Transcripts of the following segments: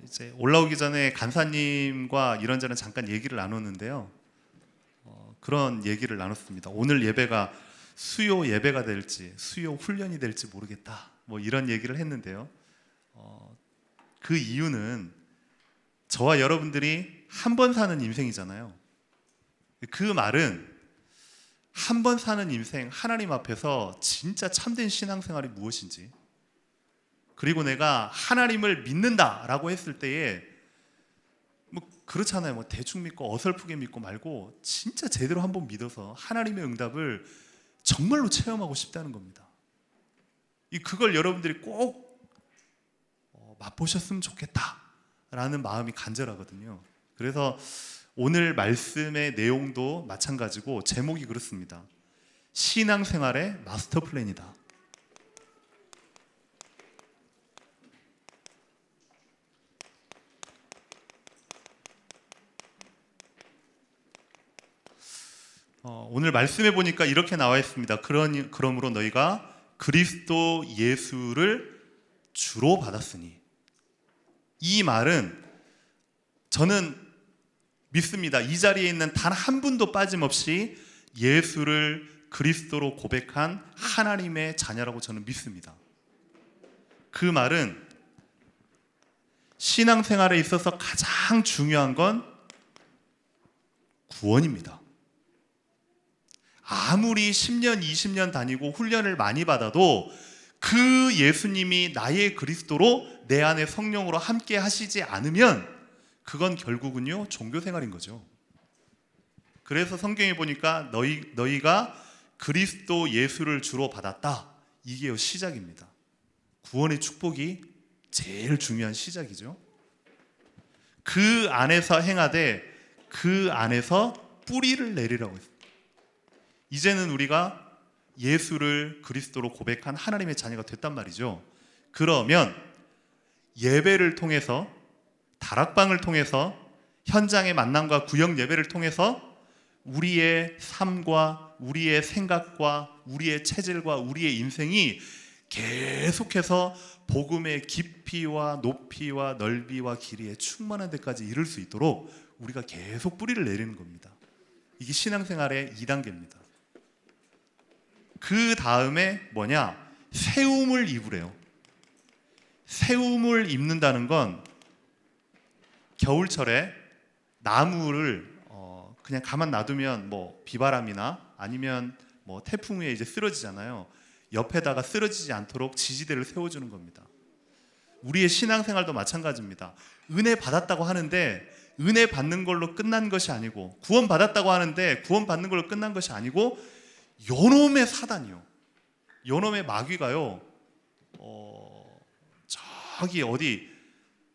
이제 올라오기 전에 간사님과 이런저런 잠깐 얘기를 나눴는데요. 그런 얘기를 나눴습니다. 오늘 예배가 수요 예배가 될지 수요 훈련이 될지 모르겠다. 뭐 이런 얘기를 했는데요. 그 이유는 저와 여러분들이 한 번 사는 인생이잖아요. 그 말은 한 번 사는 인생, 하나님 앞에서 진짜 참된 신앙생활이 무엇인지, 그리고 내가 하나님을 믿는다라고 했을 때에 뭐 그렇잖아요. 뭐 대충 믿고 어설프게 믿고 말고 진짜 제대로 한번 믿어서 하나님의 응답을 정말로 체험하고 싶다는 겁니다. 그걸 여러분들이 꼭 맛보셨으면 좋겠다라는 마음이 간절하거든요. 그래서 오늘 말씀의 내용도 마찬가지고 제목이 그렇습니다. 신앙생활의 마스터 플랜이다. 오늘 말씀해 보니까 이렇게 나와 있습니다. 그러므로 너희가 그리스도 예수를 주로 받았으니. 이 말은 저는 믿습니다. 이 자리에 있는 단 한 분도 빠짐없이 예수를 그리스도로 고백한 하나님의 자녀라고 저는 믿습니다. 그 말은 신앙생활에 있어서 가장 중요한 건 구원입니다. 아무리 10년, 20년 다니고 훈련을 많이 받아도 그 예수님이 나의 그리스도로 내 안에 성령으로 함께 하시지 않으면 그건 결국은요 종교생활인 거죠. 그래서 성경에 보니까 너희가 그리스도 예수를 주로 받았다. 이게 시작입니다. 구원의 축복이 제일 중요한 시작이죠. 그 안에서 행하되 그 안에서 뿌리를 내리라고 했습니다. 이제는 우리가 예수를 그리스도로 고백한 하나님의 자녀가 됐단 말이죠. 그러면 예배를 통해서, 다락방을 통해서, 현장의 만남과 구역 예배를 통해서 우리의 삶과 우리의 생각과 우리의 체질과 우리의 인생이 계속해서 복음의 깊이와 높이와 넓이와 길이에 충만한 데까지 이룰 수 있도록 우리가 계속 뿌리를 내리는 겁니다. 이게 신앙생활의 2단계입니다. 그 다음에 뭐냐? 세움을 입으래요. 세움을 입는다는 건 겨울철에 나무를 그냥 가만 놔두면 뭐 비바람이나 아니면 뭐 태풍 후에 이제 쓰러지잖아요. 옆에다가 쓰러지지 않도록 지지대를 세워주는 겁니다. 우리의 신앙생활도 마찬가지입니다. 은혜 받았다고 하는데 은혜 받는 걸로 끝난 것이 아니고, 구원 받았다고 하는데 구원 받는 걸로 끝난 것이 아니고, 요놈의 사단이요, 요놈의 마귀가요, 저기 어디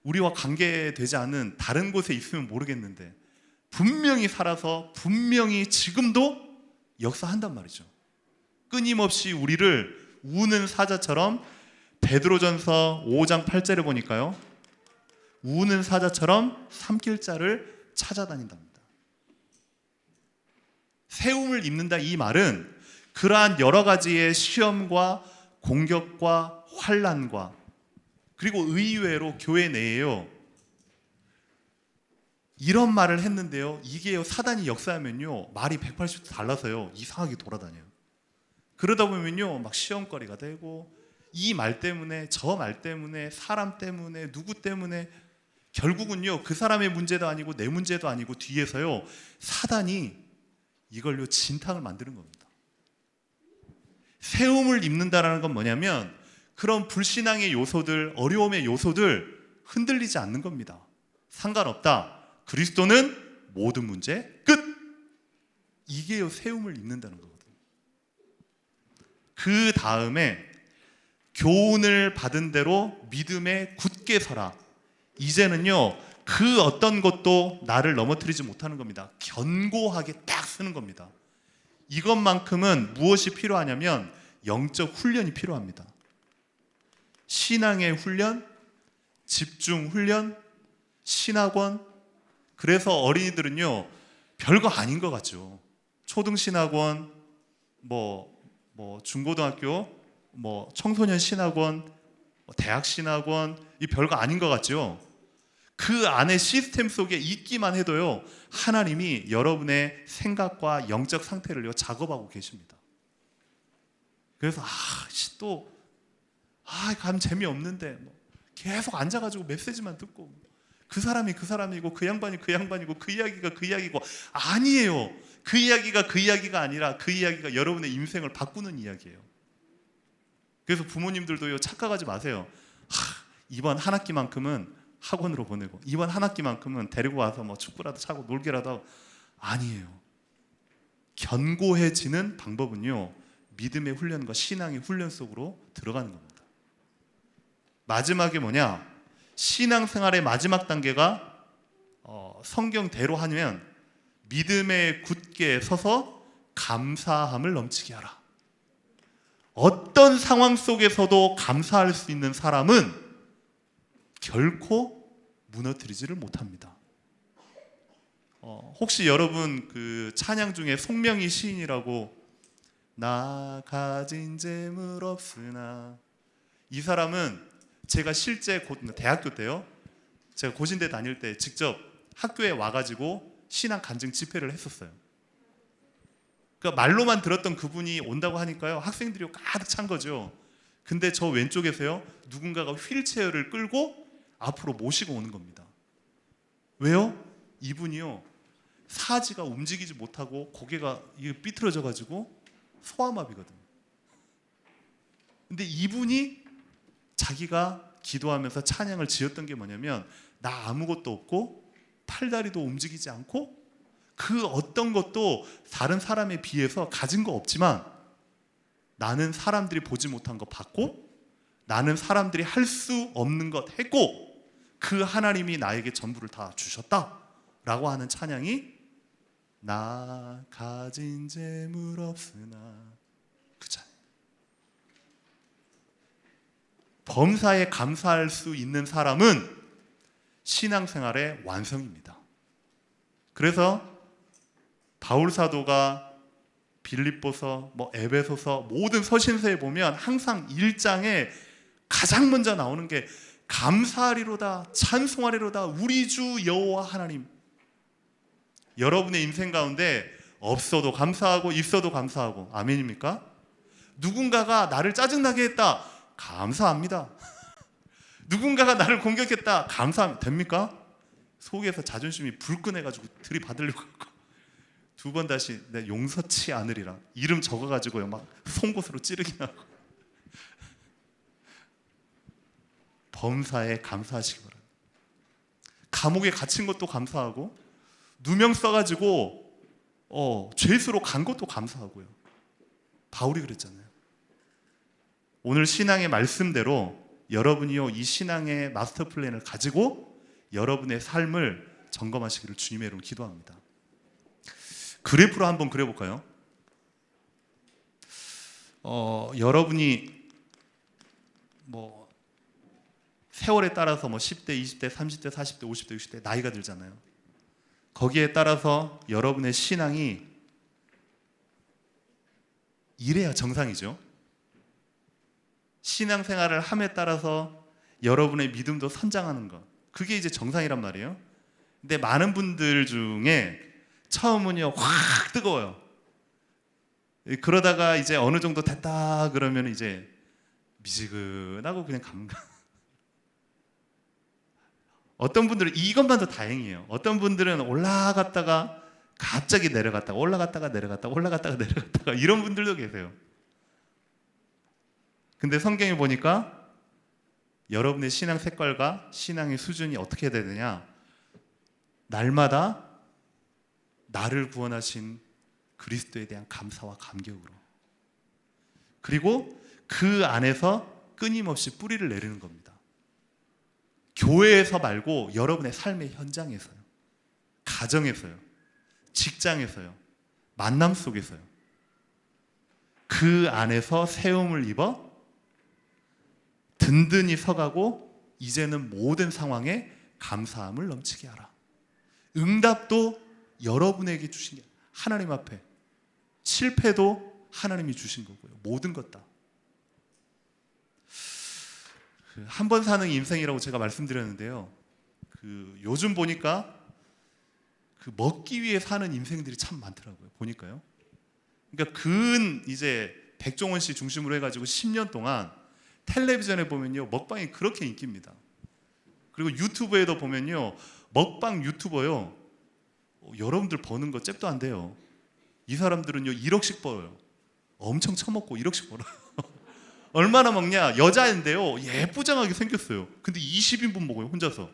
우리와 관계되지 않은 다른 곳에 있으면 모르겠는데 분명히 살아서 분명히 지금도 역사한단 말이죠. 끊임없이 우리를 우는 사자처럼, 베드로전서 5장 8절에 보니까요, 우는 사자처럼 삼킬 자를 찾아다닌답니다. 세움을 입는다 이 말은 그러한 여러 가지의 시험과 공격과 환난과, 그리고 의외로 교회 내에요 이런 말을 했는데요, 이게요 사단이 역사하면요 말이 180도 달라서요 이상하게 돌아다녀요. 그러다 보면요 막 시험거리가 되고, 이 말 때문에 저 말 때문에 사람 때문에 누구 때문에 결국은요 그 사람의 문제도 아니고 내 문제도 아니고 뒤에서요 사단이 이걸요 진탕을 만드는 겁니다. 세움을 입는다라는 건 뭐냐면 그런 불신앙의 요소들, 어려움의 요소들 흔들리지 않는 겁니다. 상관없다. 그리스도는 모든 문제 끝. 이게요 세움을 입는다는 거거든요. 그 다음에 교훈을 받은 대로 믿음에 굳게 서라. 이제는요 그 어떤 것도 나를 넘어뜨리지 못하는 겁니다. 견고하게 딱 쓰는 겁니다. 이것만큼은 무엇이 필요하냐면 영적 훈련이 필요합니다. 신앙의 훈련, 집중 훈련, 신학원. 그래서 어린이들은요 별거 아닌 것 같죠. 초등신학원, 뭐 중고등학교, 뭐 청소년 신학원, 대학 신학원, 이 별거 아닌 것 같죠. 그 안에 시스템 속에 있기만 해도요, 하나님이 여러분의 생각과 영적 상태를요 작업하고 계십니다. 그래서 감 재미없는데 계속 앉아가지고 메시지만 듣고 그 사람이 그 사람이고 그 양반이 그 양반이고 그 이야기가 그 이야기고, 아니에요. 그 이야기가 그 이야기가 아니라 그 이야기가 여러분의 인생을 바꾸는 이야기예요. 그래서 부모님들도요 착각하지 마세요. 이번 한 학기만큼은 학원으로 보내고 이번 한 학기만큼은 데리고 와서 축구라도 차고 놀게라도 하고. 아니에요. 견고해지는 방법은요, 믿음의 훈련과 신앙의 훈련 속으로 들어가는 겁니다. 마지막에 뭐냐? 신앙생활의 마지막 단계가 성경대로 하면 믿음에 굳게 서서 감사함을 넘치게 하라. 어떤 상황 속에서도 감사할 수 있는 사람은 결코 무너뜨리지를 못합니다. 혹시 여러분 그 찬양 중에 송명희 시인이라고 나 가진 재물 없으나, 이 사람은 제가 실제 대학교 때요, 제가 고신대 다닐 때 직접 학교에 와가지고 신앙 간증 집회를 했었어요. 그러니까 말로만 들었던 그분이 온다고 하니까요 학생들이 가득 찬 거죠. 근데 저 왼쪽에서요 누군가가 휠체어를 끌고 앞으로 모시고 오는 겁니다. 왜요? 이분이요 사지가 움직이지 못하고 고개가 삐뚤어져 가지고 소아마비거든요. 근데 이분이 자기가 기도하면서 찬양을 지었던 게 뭐냐면, 나 아무것도 없고 팔다리도 움직이지 않고 그 어떤 것도 다른 사람에 비해서 가진 거 없지만 나는 사람들이 보지 못한 거 봤고 나는 사람들이 할 수 없는 것 했고 그 하나님이 나에게 전부를 다 주셨다라고 하는 찬양이 나 가진 재물 없으나, 그 찬양. 범사에 감사할 수 있는 사람은 신앙생활의 완성입니다. 그래서 바울 사도가 빌립보서, 에베소서 모든 서신서에 보면 항상 1장에 가장 먼저 나오는 게 감사하리로다, 찬송하리로다, 우리 주 여호와 하나님. 여러분의 인생 가운데 없어도 감사하고 있어도 감사하고, 아멘입니까? 누군가가 나를 짜증나게 했다, 감사합니다. 누군가가 나를 공격했다, 감사합니다. 됩니까? 속에서 자존심이 불끈해가지고 들이받으려고 하고 두 번 다시 내 용서치 않으리라 이름 적어가지고요 막 송곳으로 찌르기 하고. 범사에 감사하시기 바랍니다. 감옥에 갇힌 것도 감사하고 누명 써가지고 죄수로 간 것도 감사하고요. 바울이 그랬잖아요. 오늘 신앙의 말씀대로 여러분이요 이 신앙의 마스터 플랜을 가지고 여러분의 삶을 점검하시기를 주님의 이름으로 기도합니다. 그래프로 한번 그려볼까요? 여러분이 세월에 따라서 10대, 20대, 30대, 40대, 50대, 60대 나이가 들잖아요. 거기에 따라서 여러분의 신앙이 이래야 정상이죠. 신앙생활을 함에 따라서 여러분의 믿음도 선장하는 것, 그게 이제 정상이란 말이에요. 근데 많은 분들 중에 처음은요 확 뜨거워요. 그러다가 이제 어느 정도 됐다 그러면 이제 미지근하고 그냥 감각. 어떤 분들은 이것만 더 다행이에요. 어떤 분들은 올라갔다가 갑자기 내려갔다가 올라갔다가 내려갔다가 올라갔다가 내려갔다가 이런 분들도 계세요. 근데 성경에 보니까 여러분의 신앙 색깔과 신앙의 수준이 어떻게 해야 되느냐, 날마다 나를 구원하신 그리스도에 대한 감사와 감격으로, 그리고 그 안에서 끊임없이 뿌리를 내리는 겁니다. 교회에서 말고 여러분의 삶의 현장에서요, 가정에서요, 직장에서요, 만남 속에서요. 그 안에서 세움을 입어 든든히 서가고 이제는 모든 상황에 감사함을 넘치게 하라. 응답도 여러분에게 주신 게 하나님 앞에, 실패도 하나님이 주신 거고요. 모든 것 다. 한 번 사는 인생이라고 제가 말씀드렸는데요. 그 요즘 보니까 그 먹기 위해 사는 인생들이 참 많더라고요. 보니까요. 그러니까 이제 백종원 씨 중심으로 해가지고 10년 동안 텔레비전에 보면요 먹방이 그렇게 인기입니다. 그리고 유튜브에도 보면요 먹방 유튜버요 여러분들 버는 거 잽도 안 돼요. 이 사람들은요 1억씩 벌어요. 엄청 처먹고 1억씩 벌어요. 얼마나 먹냐? 여자인데요 예쁘장하게 생겼어요. 근데 20인분 먹어요 혼자서.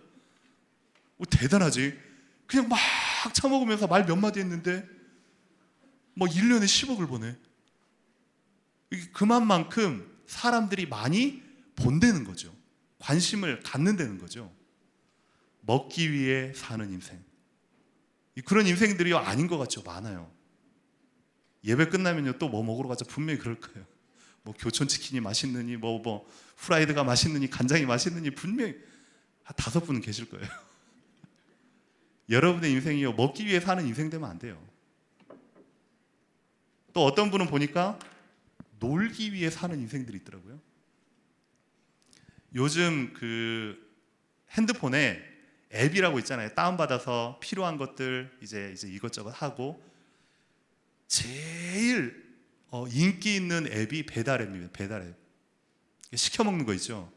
대단하지. 그냥 막 처먹으면서 말 몇 마디 했는데 뭐 1년에 10억을 버네. 그만큼 사람들이 많이 본다는 거죠. 관심을 갖는다는 거죠. 먹기 위해 사는 인생. 그런 인생들이 아닌 것 같죠. 많아요. 예배 끝나면요 또 뭐 먹으러 가자 분명히 그럴 거예요. 뭐 교촌치킨이 맛있느니 뭐 후라이드가 맛있느니 간장이 맛있느니 분명히 한 5분은 계실 거예요. 여러분의 인생이요 먹기 위해 사는 인생 되면 안 돼요. 또 어떤 분은 보니까 놀기 위해 사는 인생들이 있더라고요. 요즘 그 핸드폰에 앱이라고 있잖아요. 다운받아서 필요한 것들 이제 이것저것 하고 제일 인기 있는 앱이 배달앱입니다. 배달앱. 시켜 먹는 거 있죠.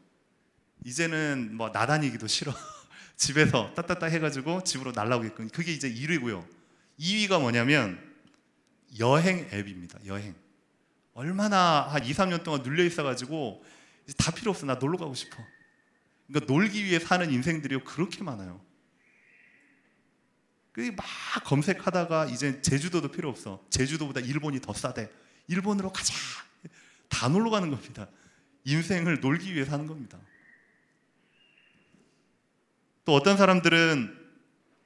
이제는 뭐 나다니기도 싫어. 집에서 따따따 해가지고 집으로 날라오게끔. 그게 이제 1위고요. 2위가 뭐냐면 여행 앱입니다. 여행. 얼마나 한 2, 3년 동안 눌려 있어가지고 이제 다 필요 없어. 나 놀러 가고 싶어. 그러니까 놀기 위해 사는 인생들이 그렇게 많아요. 막 검색하다가 이제 제주도도 필요 없어. 제주도보다 일본이 더 싸대. 일본으로 가자. 다 놀러 가는 겁니다. 인생을 놀기 위해 사는 겁니다. 또 어떤 사람들은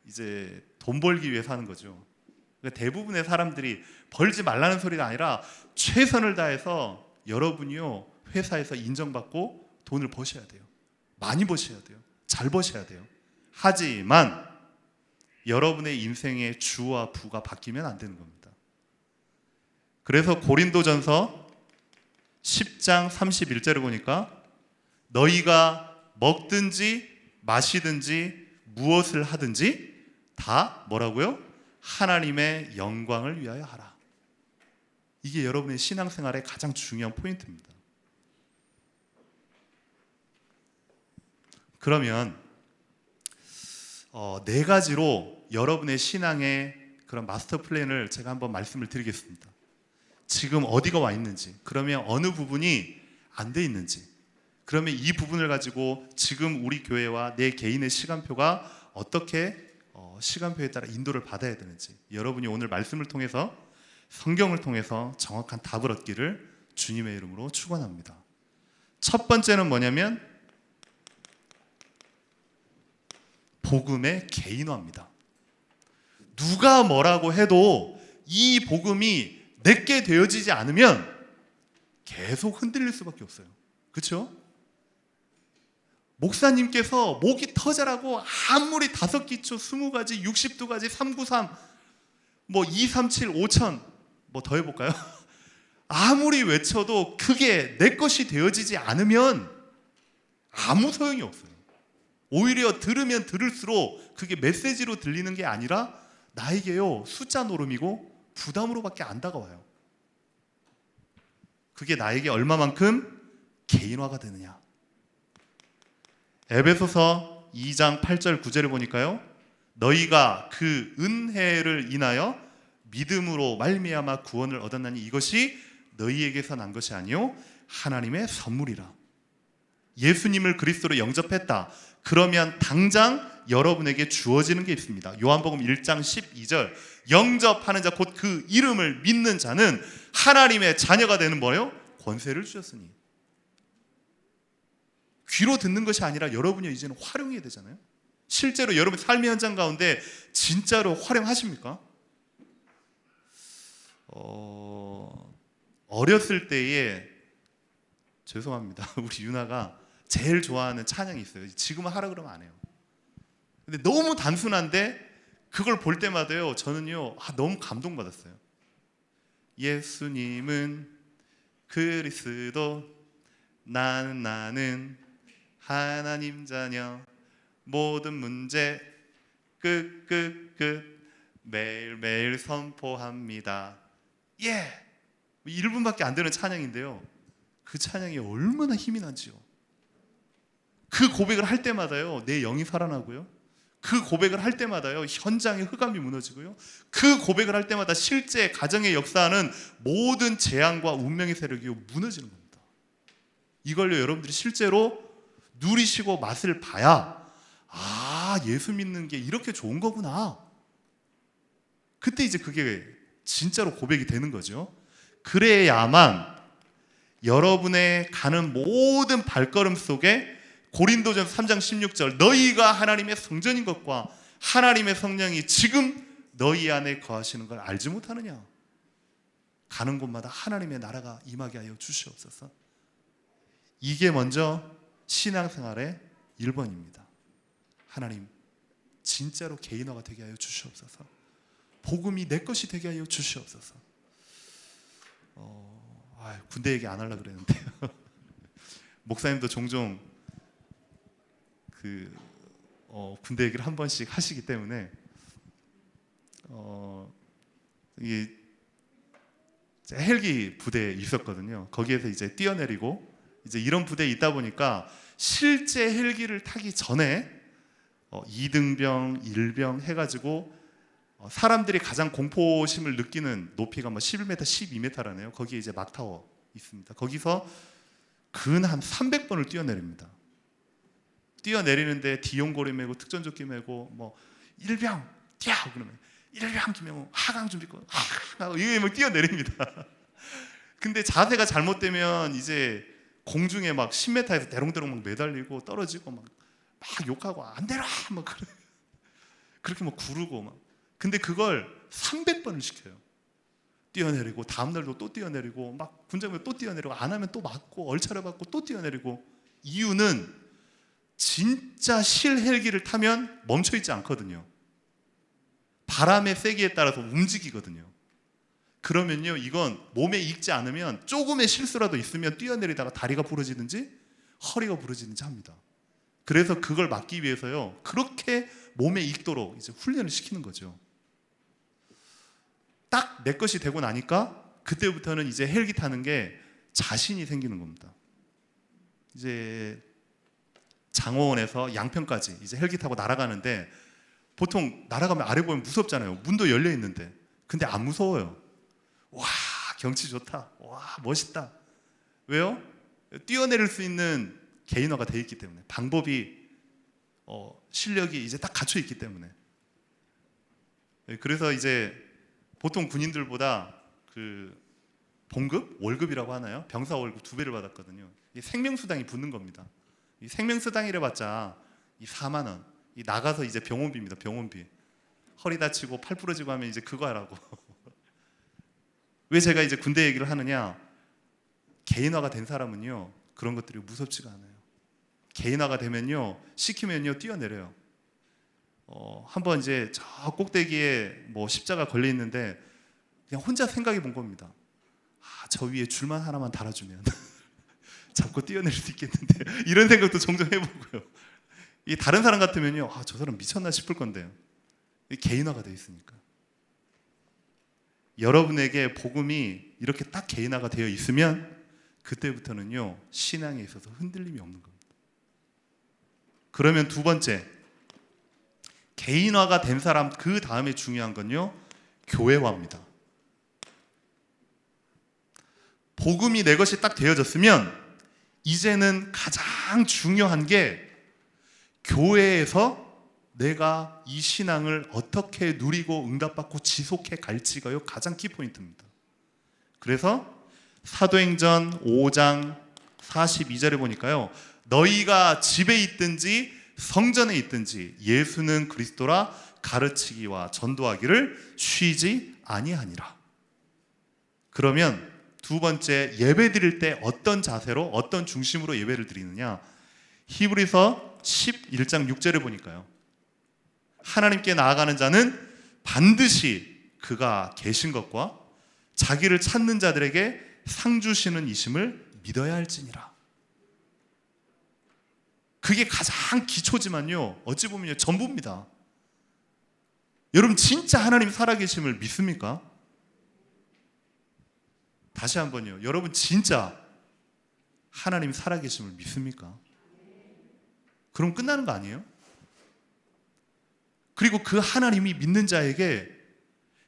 이제 돈 벌기 위해 사는 거죠. 그러니까 대부분의 사람들이 벌지 말라는 소리가 아니라 최선을 다해서 여러분이요 회사에서 인정받고 돈을 버셔야 돼요. 많이 버셔야 돼요. 잘 버셔야 돼요. 하지만 여러분의 인생의 주와 부가 바뀌면 안 되는 겁니다. 그래서 고린도전서 10장 31절을 보니까 너희가 먹든지 마시든지 무엇을 하든지 다 뭐라고요? 하나님의 영광을 위하여 하라. 이게 여러분의 신앙생활의 가장 중요한 포인트입니다. 그러면 4가지로 여러분의 신앙의 그런 마스터 플랜을 제가 한번 말씀을 드리겠습니다. 지금 어디가 와 있는지, 그러면 어느 부분이 안 돼 있는지, 그러면 이 부분을 가지고 지금 우리 교회와 내 개인의 시간표가 어떻게 시간표에 따라 인도를 받아야 되는지 여러분이 오늘 말씀을 통해서 성경을 통해서 정확한 답을 얻기를 주님의 이름으로 축원합니다. 첫 번째는 뭐냐면 복음의 개인화입니다. 누가 뭐라고 해도 이 복음이 내게 되어지지 않으면 계속 흔들릴 수밖에 없어요. 그렇죠? 목사님께서 목이 터져라고 아무리 5기초, 20가지, 62가지, 393, 뭐 237, 5000 뭐 더 해볼까요? 아무리 외쳐도 그게 내 것이 되어지지 않으면 아무 소용이 없어요. 오히려 들으면 들을수록 그게 메시지로 들리는 게 아니라 나에게요 숫자 노름이고 부담으로밖에 안 다가와요. 그게 나에게 얼마만큼 개인화가 되느냐. 에베소서 2장 8절 9절을 보니까요 너희가 그 은혜를 인하여 믿음으로 말미암아 구원을 얻었나니 이것이 너희에게서 난 것이 아니요 하나님의 선물이라. 예수님을 그리스도로 영접했다. 그러면 당장 여러분에게 주어지는 게 있습니다. 요한복음 1장 12절 영접하는 자 곧 그 이름을 믿는 자는 하나님의 자녀가 되는 뭐예요? 권세를 주셨으니. 귀로 듣는 것이 아니라 여러분이 이제는 활용해야 되잖아요. 실제로 여러분 삶의 현장 가운데 진짜로 활용하십니까? 어렸을 때에 죄송합니다. 우리 유나가 제일 좋아하는 찬양이 있어요. 지금은 하라 그러면 안 해요. 근데 너무 단순한데 그걸 볼 때마다요 저는요 너무 감동받았어요. 예수님은 그리스도 나는 하나님 자녀 모든 문제 끝 매일매일 선포합니다. 예! 1분밖에 안 되는 찬양인데요, 그 찬양이 얼마나 힘이 나지요. 그 고백을 할 때마다요, 내 영이 살아나고요, 그 고백을 할 때마다요, 현장의 흑암이 무너지고요, 그 고백을 할 때마다 실제 가정에 역사하는 모든 재앙과 운명의 세력이 무너지는 겁니다. 이걸요, 여러분들이 실제로 누리시고 맛을 봐야, 아, 예수 믿는 게 이렇게 좋은 거구나. 그때 이제 그게 진짜로 고백이 되는 거죠. 그래야만 여러분의 가는 모든 발걸음 속에 고린도전서 3장 16절, 너희가 하나님의 성전인 것과 하나님의 성령이 지금 너희 안에 거하시는 걸 알지 못하느냐. 가는 곳마다 하나님의 나라가 임하게 하여 주시옵소서. 이게 먼저 신앙생활의 1번입니다. 하나님, 진짜로 개인화가 되게 하여 주시옵소서. 복음이 내 것이 되게 하여 주시옵소서. 군대 얘기 안 하려고 그랬는데요. 목사님도 종종 군대 얘기를 한 번씩 하시기 때문에 이게 헬기 부대에 있었거든요. 거기에서 이제 뛰어내리고 이제 이런 부대에 있다 보니까 실제 헬기를 타기 전에 2등병, 1병 해가지고 사람들이 가장 공포심을 느끼는 높이가 11m, 12m라네요. 거기에 이제 막타워 있습니다. 거기서 근 한 300번을 뛰어내립니다. 뛰어내리는데 디용고리 메고 특전조끼 메고 1병 뛰어 그러면 1병 기면 하강 준비 거 이게 뛰어내립니다. 근데 자세가 잘못되면 이제 공중에 막 10m에서 대롱대롱 막 매달리고 떨어지고 막 욕하고 안 되라 막 그렇게 막 구르고 막. 근데 그걸 300번을 시켜요. 뛰어내리고 다음 날도 또 뛰어내리고 막 군장면 또 뛰어내리고 안 하면 또 맞고 얼차려 받고 또 뛰어내리고. 이유는 진짜 실 헬기를 타면 멈춰 있지 않거든요. 바람의 세기에 따라서 움직이거든요. 그러면요, 이건 몸에 익지 않으면 조금의 실수라도 있으면 뛰어내리다가 다리가 부러지든지 허리가 부러지든지 합니다. 그래서 그걸 막기 위해서요, 그렇게 몸에 익도록 이제 훈련을 시키는 거죠. 딱 내 것이 되고 나니까 그때부터는 이제 헬기 타는 게 자신이 생기는 겁니다. 이제 장호원에서 양평까지 이제 헬기 타고 날아가는데 보통 날아가면 아래 보면 무섭잖아요. 문도 열려 있는데. 근데 안 무서워요. 와, 경치 좋다. 와, 멋있다. 왜요? 뛰어내릴 수 있는 개인화가 돼 있기 때문에, 방법이 실력이 이제 딱 갖춰 있기 때문에. 그래서 이제 보통 군인들보다 봉급, 월급이라고 하나요? 병사 월급 2배를 받았거든요. 이 생명수당이 붙는 겁니다. 이 생명수당이라 봤자 이 4만 원. 이 나가서 이제 병원비입니다. 병원비. 허리 다치고 팔 부러지고 하면 이제 그거 하라고. 왜 제가 이제 군대 얘기를 하느냐? 개인화가 된 사람은요, 그런 것들이 무섭지가 않아요. 개인화가 되면요, 시키면요 뛰어내려요. 한번 이제 저 꼭대기에 십자가 걸려 있는데 그냥 혼자 생각해 본 겁니다. 저 위에 줄만 하나만 달아주면 잡고 뛰어내릴 수 있겠는데, 이런 생각도 종종 해보고요. 이 다른 사람 같으면요, 저 사람 미쳤나 싶을 건데요. 개인화가 되어 있으니까. 여러분에게 복음이 이렇게 딱 개인화가 되어 있으면 그때부터는요, 신앙에 있어서 흔들림이 없는 겁니다. 그러면 두 번째, 개인화가 된 사람 그 다음에 중요한 건요, 교회화입니다. 복음이 내 것이 딱 되어졌으면 이제는 가장 중요한 게 교회에서 내가 이 신앙을 어떻게 누리고 응답받고 지속해 갈지가요, 가장 키포인트입니다. 그래서 사도행전 5장 42절에 보니까요, 너희가 집에 있든지 성전에 있든지 예수는 그리스도라 가르치기와 전도하기를 쉬지 아니하니라. 그러면 두 번째, 예배 드릴 때 어떤 자세로, 어떤 중심으로 예배를 드리느냐? 히브리서 11장 6절에 보니까요, 하나님께 나아가는 자는 반드시 그가 계신 것과 자기를 찾는 자들에게 상 주시는 이심을 믿어야 할지니라. 그게 가장 기초지만요, 어찌 보면 전부입니다. 여러분 진짜 하나님 살아계심을 믿습니까? 다시 한번요, 여러분 진짜 하나님 살아계심을 믿습니까? 그럼 끝나는 거 아니에요? 그리고 그 하나님이 믿는 자에게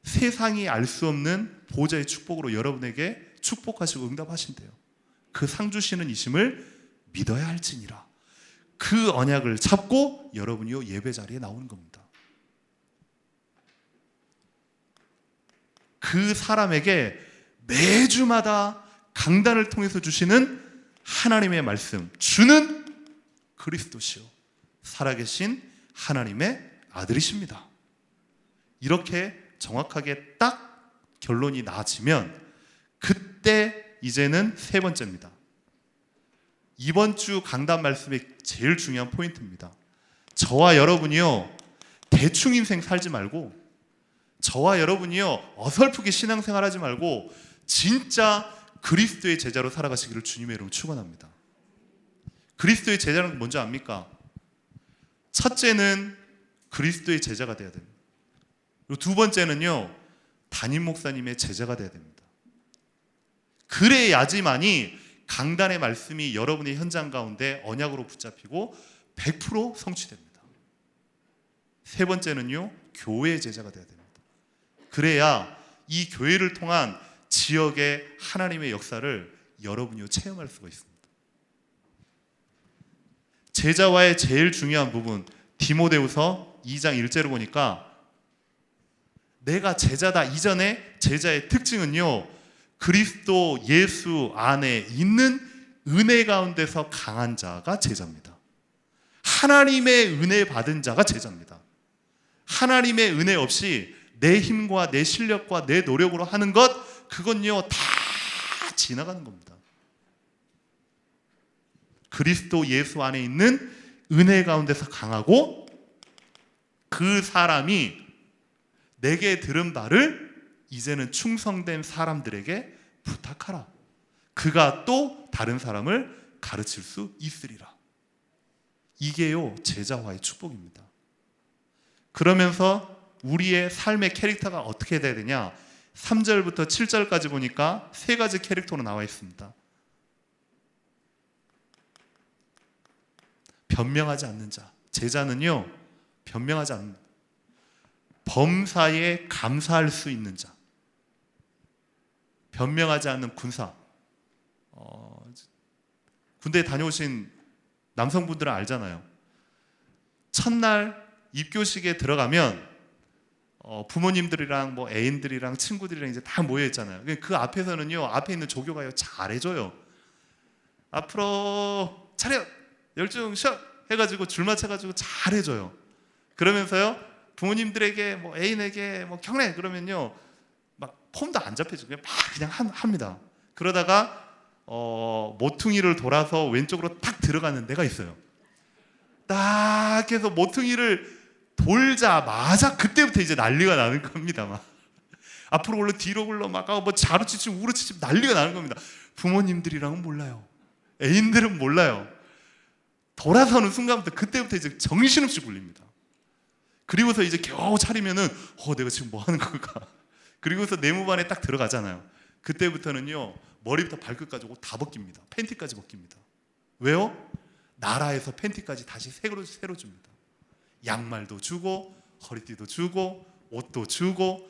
세상이 알 수 없는 보좌의 축복으로 여러분에게 축복하시고 응답하신대요. 그 상 주시는 이심을 믿어야 할지니라. 그 언약을 잡고 여러분이 예배 자리에 나오는 겁니다. 그 사람에게 매주마다 강단을 통해서 주시는 하나님의 말씀, 주는 그리스도시요 살아계신 하나님의 아들이십니다. 이렇게 정확하게 딱 결론이 나아지면 그때 이제는 세 번째입니다. 이번 주 강단 말씀의 제일 중요한 포인트입니다. 저와 여러분이요, 대충 인생 살지 말고, 저와 여러분이요, 어설프게 신앙생활 하지 말고 진짜 그리스도의 제자로 살아가시기를 주님의 이름으로 축원합니다. 그리스도의 제자는 뭔지 압니까? 첫째는 그리스도의 제자가 돼야 됩니다. 그리고 두 번째는요, 담임 목사님의 제자가 돼야 됩니다. 그래야지만이 강단의 말씀이 여러분의 현장 가운데 언약으로 붙잡히고 100% 성취됩니다. 세 번째는요, 교회의 제자가 돼야 됩니다. 그래야 이 교회를 통한 지역의 하나님의 역사를 여러분이 체험할 수가 있습니다. 제자와의 제일 중요한 부분, 디모데후서 2장 1절을 보니까 내가 제자다 이전에 제자의 특징은요, 그리스도 예수 안에 있는 은혜 가운데서 강한 자가 제자입니다. 하나님의 은혜 받은 자가 제자입니다. 하나님의 은혜 없이 내 힘과 내 실력과 내 노력으로 하는 것, 그건요 다 지나가는 겁니다. 그리스도 예수 안에 있는 은혜 가운데서 강하고, 그 사람이 내게 들은 바를 이제는 충성된 사람들에게 부탁하라. 그가 또 다른 사람을 가르칠 수 있으리라. 이게요 제자와의 축복입니다. 그러면서 우리의 삶의 캐릭터가 어떻게 돼야 되냐, 3절부터 7절까지 보니까 세 가지 캐릭터로 나와 있습니다. 변명하지 않는 자, 제자는요 변명하지 않는, 범사에 감사할 수 있는 자, 변명하지 않는 군사. 군대에 다녀오신 남성분들은 알잖아요. 첫날 입교식에 들어가면 부모님들이랑 뭐 애인들이랑 친구들이랑 이제 다 모여 있잖아요. 그 앞에서는요, 앞에 있는 조교가요 잘해줘요. 앞으로 차렷, 열중 셔 해가지고 줄 맞춰가지고 잘해줘요. 그러면서요 부모님들에게 뭐 애인에게 뭐 경례 그러면요 막 폼도 안 잡혀지고 그냥 합니다. 그러다가 모퉁이를 돌아서 왼쪽으로 딱 들어가는 데가 있어요. 딱 해서 모퉁이를 돌자마자 그때부터 이제 난리가 나는 겁니다. 막 앞으로 굴러 뒤로 굴러 막 뭐 자루치치 우루치치 난리가 나는 겁니다. 부모님들이랑은 몰라요. 애인들은 몰라요. 돌아서는 순간부터 그때부터 이제 정신없이 굴립니다. 그리고서 이제 겨우 차리면은 내가 지금 뭐 하는 걸까? 그리고서 내무반에 딱 들어가잖아요. 그때부터는요 머리부터 발끝까지 옷 다 벗깁니다. 팬티까지 벗깁니다. 왜요? 나라에서 팬티까지 다시 새로 줍니다. 양말도 주고 허리띠도 주고 옷도 주고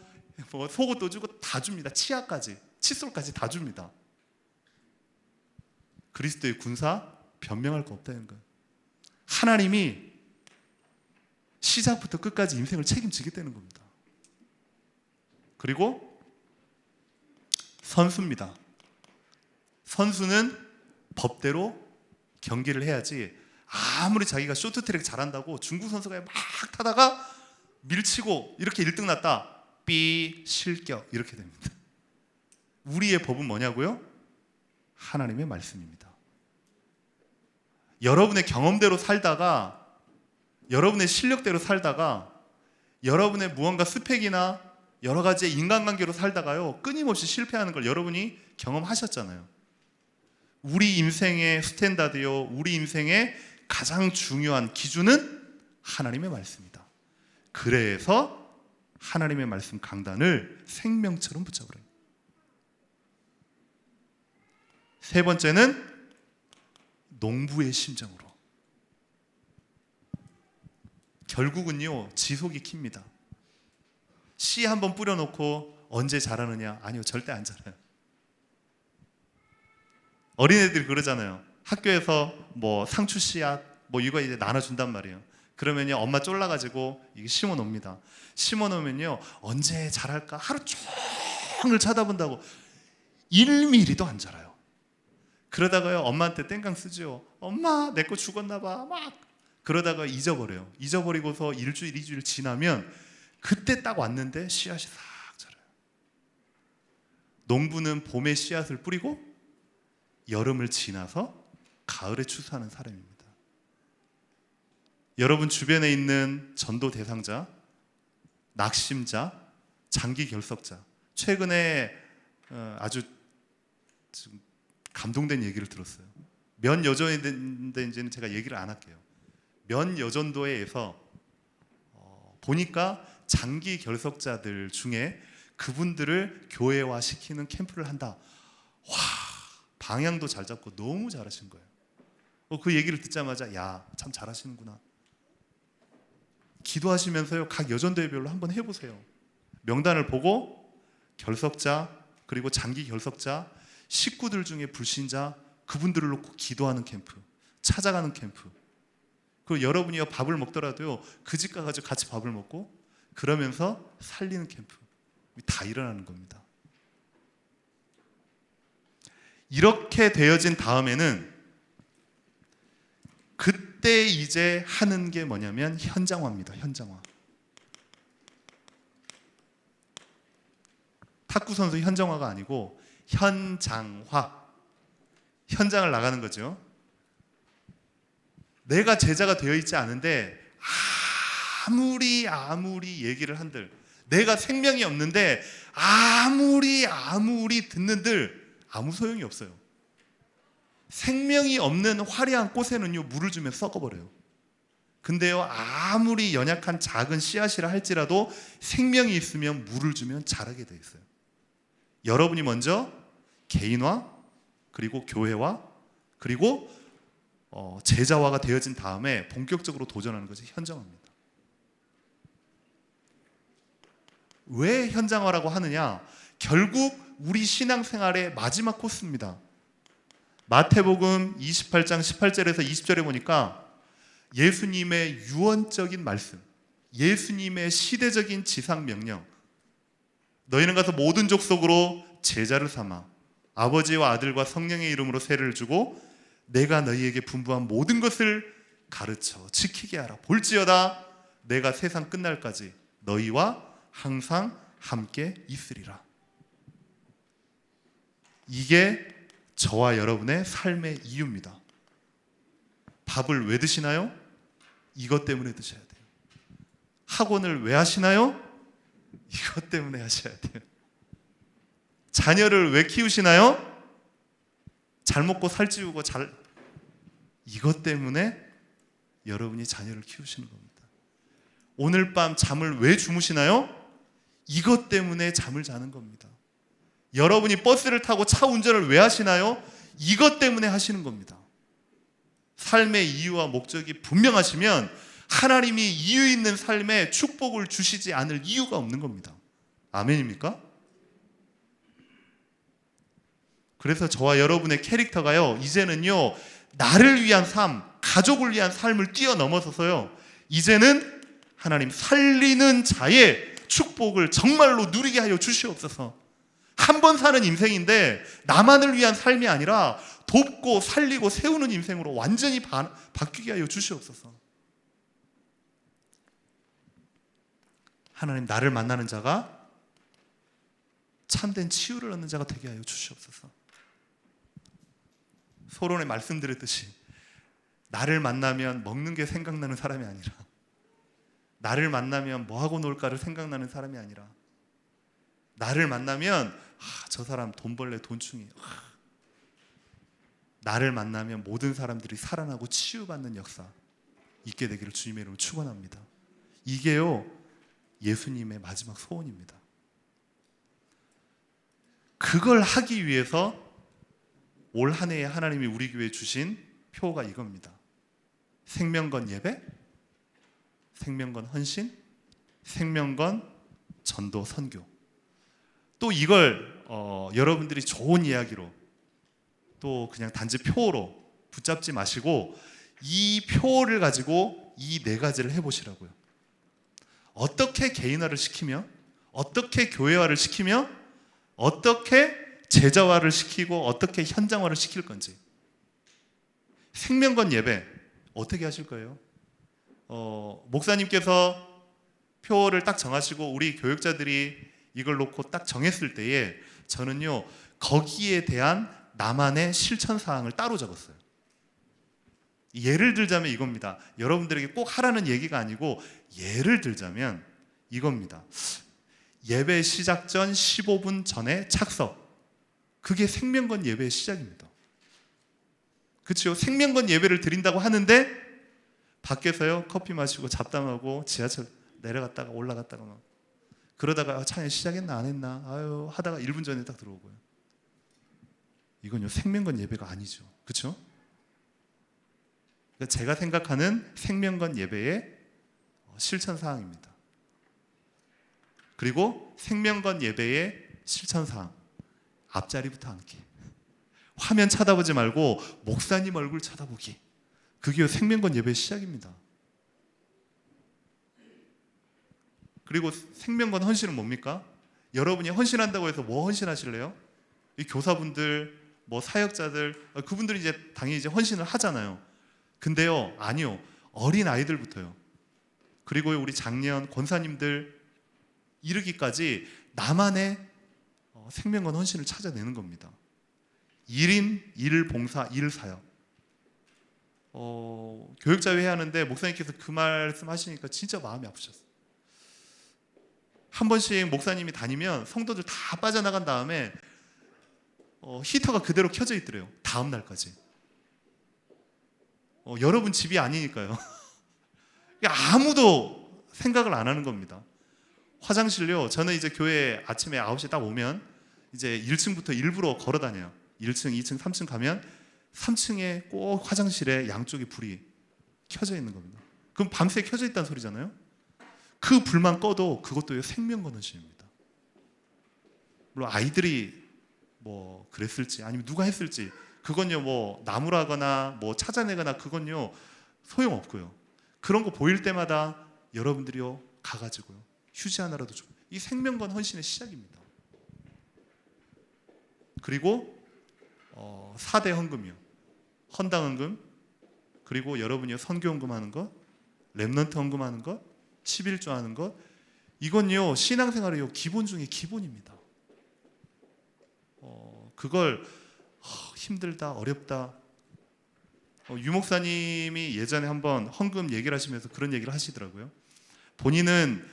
뭐 속옷도 주고 다 줍니다. 치아까지, 칫솔까지 다 줍니다. 그리스도의 군사 변명할 거 없다는 거예요. 하나님이 시작부터 끝까지 인생을 책임지겠다는 겁니다. 그리고 선수입니다. 선수는 법대로 경기를 해야지, 아무리 자기가 쇼트트랙 잘한다고 중국 선수가 막 타다가 밀치고 이렇게 1등 났다, 삐 실격 이렇게 됩니다. 우리의 법은 뭐냐고요? 하나님의 말씀입니다. 여러분의 경험대로 살다가, 여러분의 실력대로 살다가, 여러분의 무언가 스펙이나 여러 가지의 인간관계로 살다가요 끊임없이 실패하는 걸 여러분이 경험하셨잖아요. 우리 인생의 스탠다드요, 우리 인생의 가장 중요한 기준은 하나님의 말씀이다. 그래서 하나님의 말씀 강단을 생명처럼 붙잡으라. 세 번째는 농부의 심정으로. 결국은요, 지속이 킵니다. 씨 한번 뿌려놓고 언제 자라느냐? 아니요, 절대 안 자라요. 어린애들이 그러잖아요. 학교에서 뭐 상추 씨앗 뭐 이거 이제 나눠준단 말이에요. 그러면요, 엄마 쫄라가지고 이게 심어놓습니다. 심어놓으면요, 언제 자랄까 하루 종일 쳐다본다고 1mm도 안 자라요. 그러다가요, 엄마한테 땡깡 쓰죠. 엄마, 내 거 죽었나 봐. 막 그러다가 잊어버려요. 잊어버리고서 일주일, 2주일 지나면 그때 딱 왔는데 씨앗이 싹 자라요. 농부는 봄에 씨앗을 뿌리고 여름을 지나서 가을에 추수하는 사람입니다. 여러분 주변에 있는 전도 대상자, 낙심자, 장기 결석자, 최근에 아주 감동된 얘기를 들었어요. 면 여전도인지는 제가 얘기를 안 할게요. 면 여전도에서 보니까 장기 결석자들 중에 그분들을 교회화 시키는 캠프를 한다. 와, 방향도 잘 잡고 너무 잘하신 거예요. 그 얘기를 듣자마자 야, 참 잘하시는구나. 기도하시면서요, 각 여전도회별로 한번 해보세요. 명단을 보고 결석자, 그리고 장기 결석자, 식구들 중에 불신자, 그분들을 놓고 기도하는 캠프, 찾아가는 캠프. 그리고 여러분이 밥을 먹더라도요, 그 집 가가지고 같이 밥을 먹고 그러면서 살리는 캠프. 다 일어나는 겁니다. 이렇게 되어진 다음에는 그때 이제 하는 게 뭐냐면 현장화입니다. 현장화. 탁구 선수 현장화가 아니고 현장화. 현장을 나가는 거죠. 내가 제자가 되어 있지 않은데 아무리 얘기를 한들, 내가 생명이 없는데 아무리 듣는들 아무 소용이 없어요. 생명이 없는 화려한 꽃에는요, 물을 주면 썩어버려요. 근데요, 아무리 연약한 작은 씨앗이라 할지라도 생명이 있으면 물을 주면 자라게 돼 있어요. 여러분이 먼저 개인화, 그리고 교회화, 그리고 제자화가 되어진 다음에 본격적으로 도전하는 것이 현장화입니다. 왜 현장화라고 하느냐? 결국 우리 신앙생활의 마지막 코스입니다. 마태복음 28장 18절에서 20절에 보니까 예수님의 유언적인 말씀, 예수님의 시대적인 지상명령, 너희는 가서 모든 족속으로 제자를 삼아 아버지와 아들과 성령의 이름으로 세례를 주고 내가 너희에게 분부한 모든 것을 가르쳐 지키게 하라. 볼지어다 내가 세상 끝날까지 너희와 항상 함께 있으리라. 이게 저와 여러분의 삶의 이유입니다. 밥을 왜 드시나요? 이것 때문에 드셔야 돼요. 학원을 왜 하시나요? 이것 때문에 하셔야 돼요. 자녀를 왜 키우시나요? 잘 먹고 살찌우고 이것 때문에 여러분이 자녀를 키우시는 겁니다. 오늘 밤 잠을 왜 주무시나요? 이것 때문에 잠을 자는 겁니다. 여러분이 버스를 타고 차 운전을 왜 하시나요? 이것 때문에 하시는 겁니다. 삶의 이유와 목적이 분명하시면 하나님이 이유 있는 삶에 축복을 주시지 않을 이유가 없는 겁니다. 아멘입니까? 그래서 저와 여러분의 캐릭터가요, 이제는요, 나를 위한 삶, 가족을 위한 삶을 뛰어넘어서서요, 이제는 하나님 살리는 자의 축복을 정말로 누리게 하여 주시옵소서. 한 번 사는 인생인데 나만을 위한 삶이 아니라 돕고 살리고 세우는 인생으로 완전히 바뀌게 하여 주시옵소서. 하나님, 나를 만나는 자가 참된 치유를 얻는 자가 되게 하여 주시옵소서. 서론에 말씀드렸듯이 나를 만나면 먹는 게 생각나는 사람이 아니라, 나를 만나면 뭐하고 놀까를 생각나는 사람이 아니라, 나를 만나면 저 사람 돈 벌래 돈충이, 나를 만나면 모든 사람들이 살아나고 치유받는 역사 있게 되기를 주님의 이름으로 축원합니다. 이게요, 예수님의 마지막 소원입니다. 그걸 하기 위해서 올 한 해에 하나님이 우리 교회에 주신 표가 이겁니다. 생명건 예배, 생명건 헌신, 생명건 전도 선교. 또 이걸 여러분들이 좋은 이야기로 또 그냥 단지 표로 붙잡지 마시고 이 표를 가지고 이 네 가지를 해보시라고요. 어떻게 개인화를 시키며, 어떻게 교회화를 시키며, 어떻게 제자화를 시키고, 어떻게 현장화를 시킬 건지. 생명건 예배 어떻게 하실 거예요? 목사님께서 표를 딱 정하시고 우리 교육자들이 이걸 놓고 딱 정했을 때에 저는요, 거기에 대한 나만의 실천 사항을 따로 적었어요. 예를 들자면 이겁니다. 여러분들에게 꼭 하라는 얘기가 아니고 예를 들자면 이겁니다. 예배 시작 전 15분 전에 착석. 그게 생명건 예배의 시작입니다. 그렇죠? 생명건 예배를 드린다고 하는데 밖에서요 커피 마시고 잡담하고 지하철 내려갔다가 올라갔다가 막 그러다가 찬양 시작했나 안 했나 아유 하다가 1분 전에 딱 들어오고요. 이건요 생명건 예배가 아니죠. 그렇죠? 그러니까 제가 생각하는 생명건 예배의 실천 사항입니다. 그리고 생명건 예배의 실천 사항 앞자리부터 앉기. 화면 쳐다보지 말고 목사님 얼굴 쳐다보기. 그게 생명건 예배의 시작입니다. 그리고 생명건 헌신은 뭡니까? 여러분이 헌신한다고 해서 뭐 헌신하실래요? 이 교사분들, 뭐 사역자들, 그분들이 이제 당연히 이제 헌신을 하잖아요. 근데요, 아니요. 어린 아이들부터요. 그리고 우리 장년 권사님들 이르기까지 나만의 생명건 헌신을 찾아내는 겁니다. 1인 1봉사 1사역. 교육자회 하는데 목사님께서 그 말씀 하시니까 진짜 마음이 아프셨어요. 한 번씩 목사님이 다니면 성도들 다 빠져나간 다음에 히터가 그대로 켜져 있더래요. 다음 날까지. 여러분 집이 아니니까요. 아무도 생각을 안 하는 겁니다. 화장실요. 저는 이제 교회 아침에 9시에 딱 오면 이제 1층부터 일부러 걸어 다녀요. 1층, 2층, 3층 가면 3층에 꼭 화장실에 양쪽에 불이 켜져 있는 겁니다. 그럼 밤새 켜져 있다는 소리잖아요. 그 불만 꺼도 그것도 생명건 헌신입니다. 물론 아이들이 뭐 그랬을지 아니면 누가 했을지 그건요 뭐 나무라거나 뭐 찾아내거나 그건요 소용없고요. 그런 거 보일 때마다 여러분들이요 가가지고요 휴지 하나라도 좀. 이 생명건 헌신의 시작입니다. 그리고 4대 헌금이요. 헌당 헌금, 그리고 여러분이 선교 헌금하는 것, 렘넌트 헌금하는 것, 11조 하는 것. 이건요 신앙생활의 기본 중에 기본입니다. 그걸 힘들다 어렵다. 유 목사님이 예전에 한번 헌금 얘기를 하시면서 그런 얘기를 하시더라고요. 본인은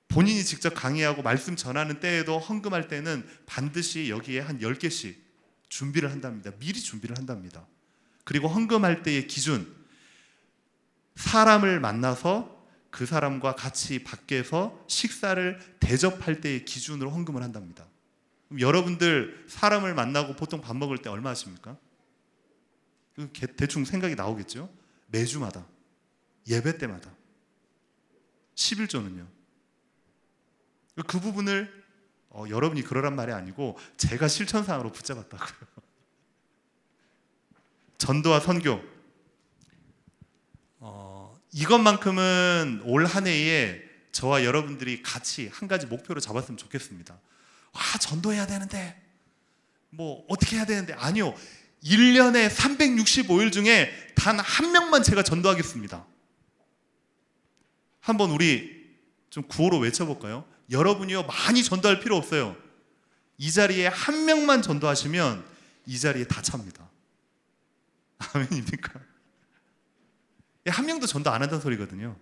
본인이 직접 강의하고 말씀 전하는 때에도 헌금할 때는 반드시 여기에 한 10개씩 준비를 한답니다. 미리 준비를 한답니다. 그리고 헌금할 때의 기준, 사람을 만나서 그 사람과 같이 밖에서 식사를 대접할 때의 기준으로 헌금을 한답니다. 그럼 여러분들 사람을 만나고 보통 밥 먹을 때 얼마 하십니까? 대충 생각이 나오겠죠? 매주마다, 예배 때마다. 11조는요. 그 부분을 여러분이 그러란 말이 아니고 제가 실천사항으로 붙잡았다고요. 전도와 선교. 이것만큼은 올 한 해에 저와 여러분들이 같이 한 가지 목표로 잡았으면 좋겠습니다. 와, 전도해야 되는데 뭐 어떻게 해야 되는데 아니요. 1년에 365일 중에 단 한 명만 제가 전도하겠습니다. 한번 우리 좀 구호로 외쳐볼까요? 여러분이요 많이 전도할 필요 없어요. 이 자리에 한 명만 전도하시면 이 자리에 다 찹니다. 아멘입니까? 한 명도 전도 안 한다는 소리거든요.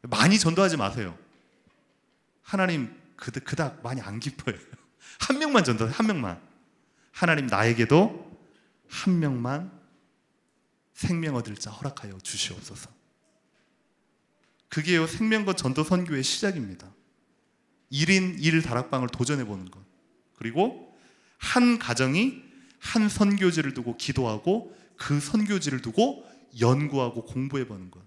많이 전도하지 마세요. 하나님 그닥 많이 안 기뻐요. 한 명만 전도해요. 한 명만. 하나님 나에게도 한 명만 생명 얻을 자 허락하여 주시옵소서. 그게요 생명과 전도 선교의 시작입니다. 1인 1 다락방을 도전해 보는 것. 그리고 한 가정이 한 선교지를 두고 기도하고 그 선교지를 두고 연구하고 공부해 보는 것.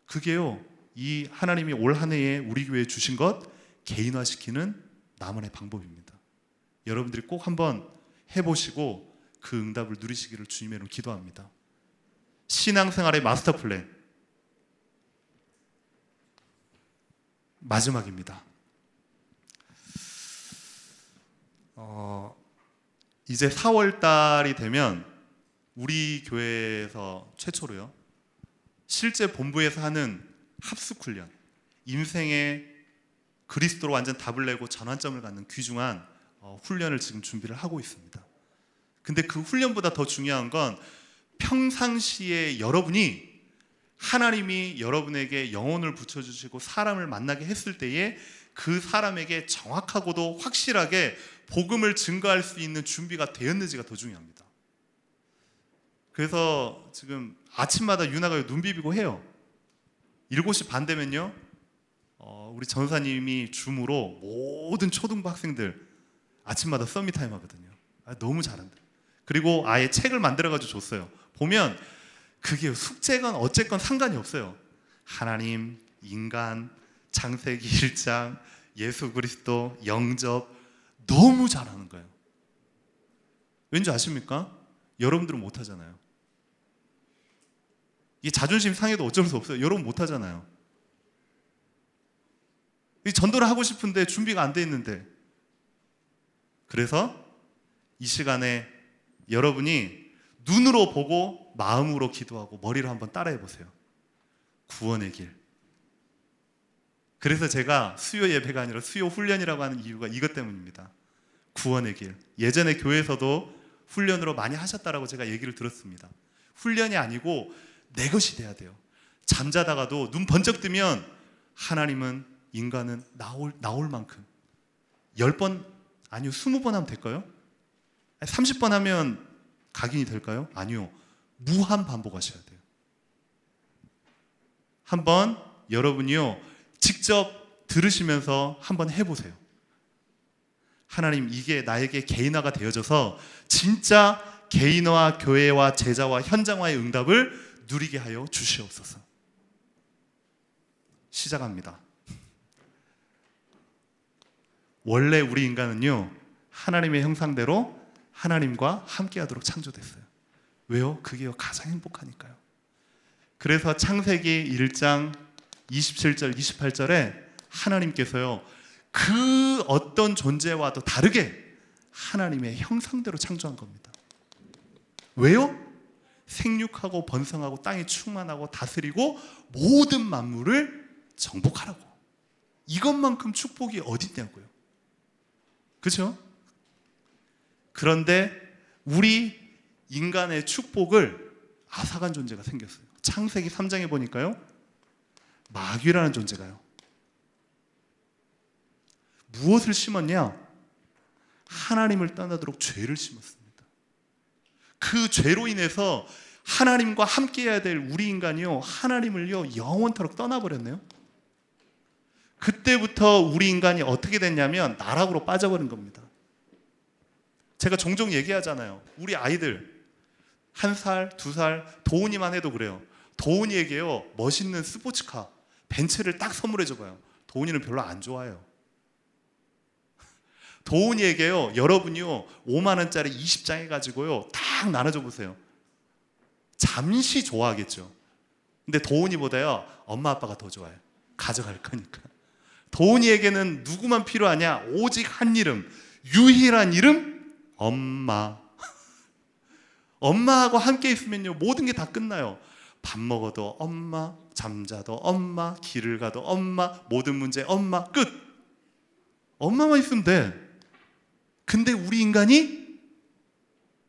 그게요 이 하나님이 올 한 해에 우리 교회에 주신 것 개인화시키는 나만의 방법입니다. 여러분들이 꼭 한번 해보시고 그 응답을 누리시기를 주님의 이름으로 기도합니다. 신앙생활의 마스터 플랜 마지막입니다. 이제 4월 달이 되면 우리 교회에서 최초로요 실제 본부에서 하는 합숙 훈련, 인생의 그리스도로 완전 답을 내고 전환점을 갖는 귀중한 훈련을 지금 준비를 하고 있습니다. 근데 그 훈련보다 더 중요한 건 평상시에 여러분이 하나님이 여러분에게 영혼을 붙여주시고 사람을 만나게 했을 때에 그 사람에게 정확하고도 확실하게 복음을 증거할 수 있는 준비가 되었는지가 더 중요합니다. 그래서 지금 아침마다 유나가 눈 비비고 해요. 7시 반 되면요 우리 전사님이 줌으로 모든 초등부 학생들 아침마다 서밋타임 하거든요. 너무 잘한다. 그리고 아예 책을 만들어가지고 줬어요. 보면 그게 숙제건 어쨌건 상관이 없어요. 하나님, 인간, 창세기 1장, 예수 그리스도, 영접 너무 잘하는 거예요. 왠지 아십니까? 여러분들은 못하잖아요. 이 자존심 상해도 어쩔 수 없어요. 여러분 못하잖아요. 이 전도를 하고 싶은데 준비가 안 돼 있는데. 그래서 이 시간에 여러분이 눈으로 보고 마음으로 기도하고 머리로 한번 따라해 보세요. 구원의 길. 그래서 제가 수요 예배가 아니라 수요 훈련이라고 하는 이유가 이것 때문입니다. 구원의 길. 예전에 교회에서도 훈련으로 많이 하셨다라고 제가 얘기를 들었습니다. 훈련이 아니고 내 것이 돼야 돼요. 잠자다가도 눈 번쩍 뜨면 하나님은 인간은 나올 만큼 10번 아니요 20번 하면 될까요? 30번 하면 각인이 될까요? 아니요. 무한 반복하셔야 돼요. 한번 여러분이요 직접 들으시면서 한번 해보세요. 하나님 이게 나에게 개인화가 되어져서 진짜 개인화, 교회와 제자와 현장화의 응답을 누리게 하여 주시옵소서. 시작합니다. 원래 우리 인간은요 하나님의 형상대로 하나님과 함께하도록 창조됐어요. 왜요? 그게 가장 행복하니까요. 그래서 창세기 1장 27절 28절에 하나님께서요 그 어떤 존재와도 다르게 하나님의 형상대로 창조한 겁니다. 왜요? 생육하고 번성하고 땅에 충만하고 다스리고 모든 만물을 정복하라고. 이것만큼 축복이 어딨냐고요. 그렇죠? 그런데 우리 인간의 축복을 앗아간 존재가 생겼어요. 창세기 3장에 보니까요 마귀라는 존재가요 무엇을 심었냐? 하나님을 떠나도록 죄를 심었습니다. 그 죄로 인해서 하나님과 함께 해야 될 우리 인간이요 하나님을요 영원토록 떠나버렸네요. 그때부터 우리 인간이 어떻게 됐냐면 나락으로 빠져버린 겁니다. 제가 종종 얘기하잖아요. 우리 아이들 1살, 2살 도훈이만 해도 그래요. 도훈이에게요 멋있는 스포츠카 벤츠를 딱 선물해줘봐요. 도훈이는 별로 안 좋아해요. 도훈이에게요 여러분이요 5만 원짜리 20장 해가지고요 딱 나눠줘 보세요. 잠시 좋아하겠죠. 근데 도훈이보다요 엄마 아빠가 더 좋아해요. 가져갈 거니까. 도훈이에게는 누구만 필요하냐? 오직 한 이름, 유일한 이름, 엄마. 엄마하고 함께 있으면요 모든 게 다 끝나요. 밥 먹어도 엄마, 잠자도 엄마, 길을 가도 엄마, 모든 문제 엄마, 끝. 엄마만 있으면 돼. 근데 우리 인간이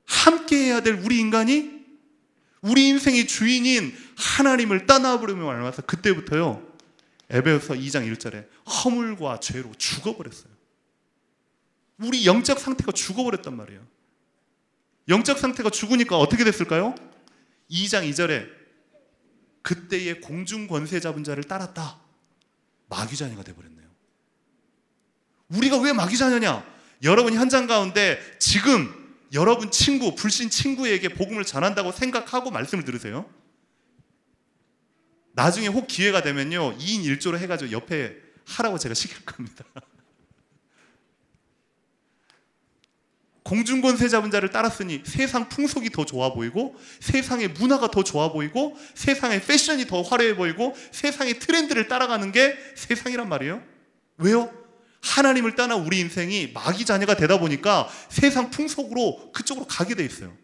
함께 해야 될 우리 인간이 우리 인생의 주인인 하나님을 떠나버리면 말면서 그때부터요 에베소서 2장 1절에 허물과 죄로 죽어버렸어요. 우리 영적 상태가 죽어버렸단 말이에요. 영적 상태가 죽으니까 어떻게 됐을까요? 2장 2절에 그때의 공중 권세 잡은 자를 따랐다. 마귀 자녀가 돼버렸네요. 우리가 왜 마귀 자녀냐? 여러분 현장 가운데 지금 여러분 친구, 불신 친구에게 복음을 전한다고 생각하고 말씀을 들으세요. 나중에 혹 기회가 되면요 2인 1조로 해가지고 옆에 하라고 제가 시킬 겁니다. 공중권세 잡은 자를 따랐으니 세상 풍속이 더 좋아 보이고 세상의 문화가 더 좋아 보이고 세상의 패션이 더 화려해 보이고 세상의 트렌드를 따라가는 게 세상이란 말이에요. 왜요? 하나님을 떠나 우리 인생이 마귀 자녀가 되다 보니까 세상 풍속으로 그쪽으로 가게 돼 있어요.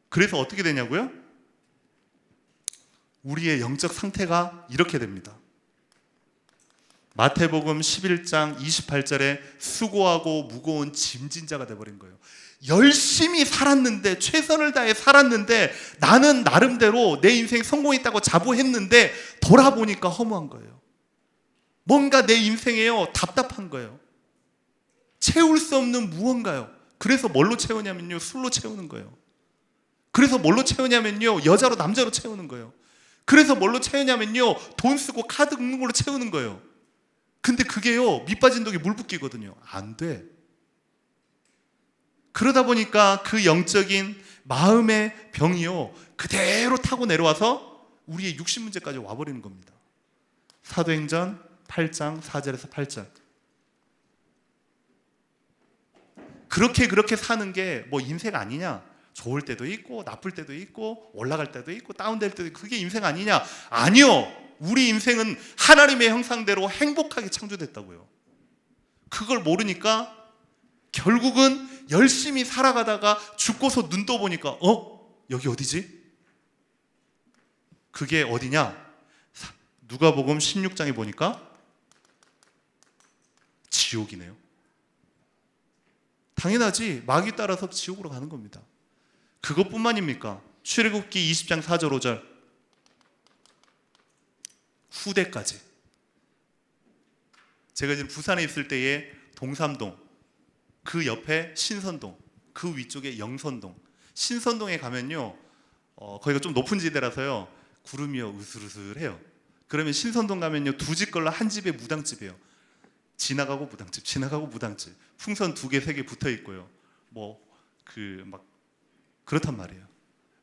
그래서 어떻게 되냐고요? 우리의 영적 상태가 이렇게 됩니다. 마태복음 11장 28절에 수고하고 무거운 짐진 자가 돼버린 거예요. 열심히 살았는데 최선을 다해 살았는데 나는 나름대로 내 인생 성공했다고 자부했는데 돌아보니까 허무한 거예요. 뭔가 내 인생에요 답답한 거예요. 채울 수 없는 무언가요. 그래서 뭘로 채우냐면요 술로 채우는 거예요. 그래서 뭘로 채우냐면요 여자로 남자로 채우는 거예요. 그래서 뭘로 채우냐면요 돈 쓰고 카드 긁는 걸로 채우는 거예요. 근데 그게요 밑빠진 독에 물 붓기거든요. 안 돼. 그러다 보니까 그 영적인 마음의 병이요 그대로 타고 내려와서 우리의 육신 문제까지 와버리는 겁니다. 사도행전 8장 4절에서 8절. 그렇게 사는 게 뭐 인생 아니냐? 좋을 때도 있고 나쁠 때도 있고 올라갈 때도 있고 다운될 때도 있고 그게 인생 아니냐? 아니요. 우리 인생은 하나님의 형상대로 행복하게 창조됐다고요. 그걸 모르니까 결국은 열심히 살아가다가 죽고서 눈 떠보니까 여기 어디지? 그게 어디냐? 누가복음 16장에 보니까 지옥이네요. 당연하지. 마귀 따라서 지옥으로 가는 겁니다. 그것뿐만입니까? 출애굽기 20장 4절 5절 후대까지. 제가 지금 부산에 있을 때에 동삼동, 그 옆에 신선동, 그 위쪽에 영선동. 신선동에 가면요 거기가 좀 높은 지대라서요 구름이요 으슬으슬해요. 그러면 신선동 가면요 두 집 걸러 한 집에 무당집이에요. 지나가고 무당집, 지나가고 무당집. 풍선 2개, 3개 붙어 있고요. 막 그렇단 말이에요.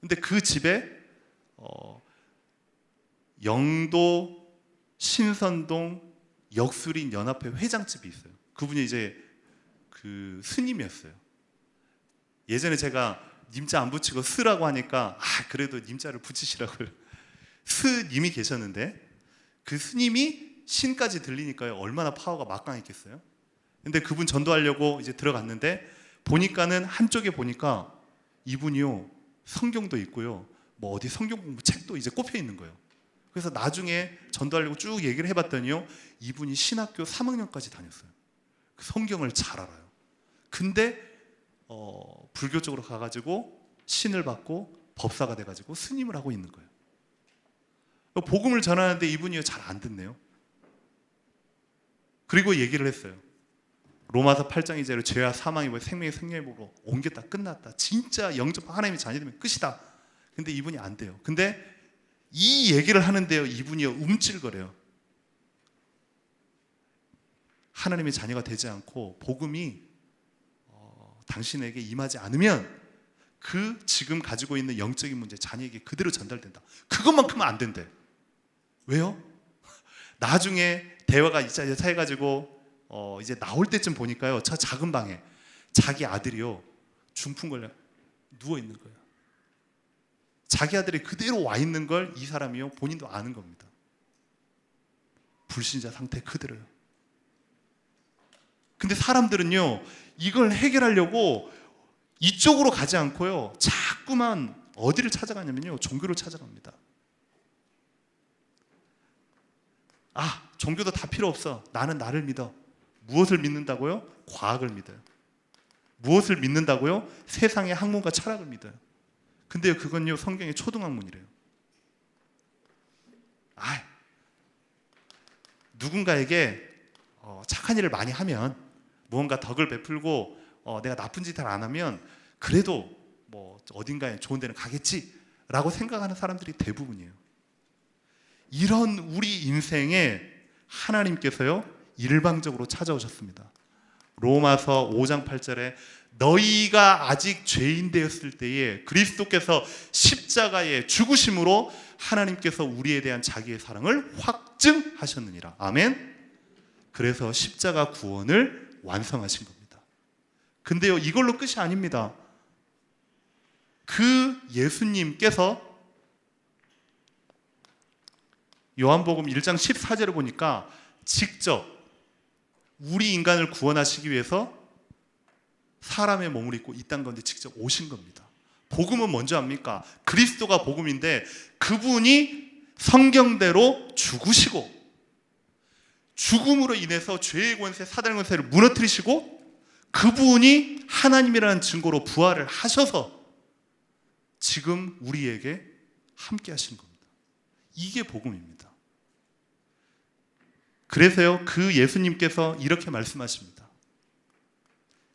근데 그 집에 영도 신선동 역술인 연합회 회장집이 있어요. 그분이 이제 그 스님이었어요. 예전에 제가 님자 안 붙이고 스라고 하니까 그래도 님자를 붙이시라고요. 스님이 계셨는데 그 스님이 신까지 들리니까요 얼마나 파워가 막강했겠어요. 근데 그분 전도하려고 이제 들어갔는데 보니까는 한쪽에 보니까 이분이요 성경도 있고요 뭐 어디 성경 공부 책도 이제 꼽혀 있는 거예요. 그래서 나중에 전도하려고 쭉 얘기를 해봤더니요 이분이 신학교 3학년까지 다녔어요. 성경을 잘 알아요. 근데 불교 쪽으로 가가지고 신을 받고 법사가 돼가지고 스님을 하고 있는 거예요. 복음을 전하는데 이분이 잘 안 듣네요. 그리고 얘기를 했어요. 로마서 8장 2절에 죄와 사망이 뭐 생명의 생명의 법으로 옮겼다 끝났다. 진짜 영접 하나님의 자녀되면 끝이다. 근데 이분이 안 돼요. 근데 이 얘기를 하는데요 이분이요 움찔거려요. 하나님의 자녀가 되지 않고 복음이 당신에게 임하지 않으면 그 지금 가지고 있는 영적인 문제 자녀에게 그대로 전달된다. 그것만큼은 안 된대. 왜요? 나중에 대화가 이제 해가지고 이제 나올 때쯤 보니까요 저 작은 방에 자기 아들이요 중풍 걸려 누워 있는 거예요. 자기 아들이 그대로 와 있는 걸 이 사람이요 본인도 아는 겁니다. 불신자 상태 그대로요. 근데 사람들은요 이걸 해결하려고 이쪽으로 가지 않고요 자꾸만 어디를 찾아가냐면요 종교를 찾아갑니다. 종교도 다 필요 없어. 나는 나를 믿어. 무엇을 믿는다고요? 과학을 믿어요. 무엇을 믿는다고요? 세상의 학문과 철학을 믿어요. 근데요 그건요 성경의 초등학문이래요. 누군가에게 착한 일을 많이 하면 무언가 덕을 베풀고 내가 나쁜 짓을 안 하면 그래도 뭐 어딘가에 좋은 데는 가겠지라고 생각하는 사람들이 대부분이에요. 이런 우리 인생에 하나님께서요 일방적으로 찾아오셨습니다. 로마서 5장 8절에 너희가 아직 죄인 되었을 때에 그리스도께서 십자가의 죽으심으로 하나님께서 우리에 대한 자기의 사랑을 확증하셨느니라. 아멘. 그래서 십자가 구원을 완성하신 겁니다. 근데요 이걸로 끝이 아닙니다. 그 예수님께서 요한복음 1장 14절을 보니까 직접 우리 인간을 구원하시기 위해서 사람의 몸을 입고 이 땅 가운데 직접 오신 겁니다. 복음은 뭔지 압니까? 그리스도가 복음인데 그분이 성경대로 죽으시고 죽음으로 인해서 죄의 권세, 사단의 권세를 무너뜨리시고 그분이 하나님이라는 증거로 부활을 하셔서 지금 우리에게 함께 하신 겁니다. 이게 복음입니다. 그래서요 그 예수님께서 이렇게 말씀하십니다.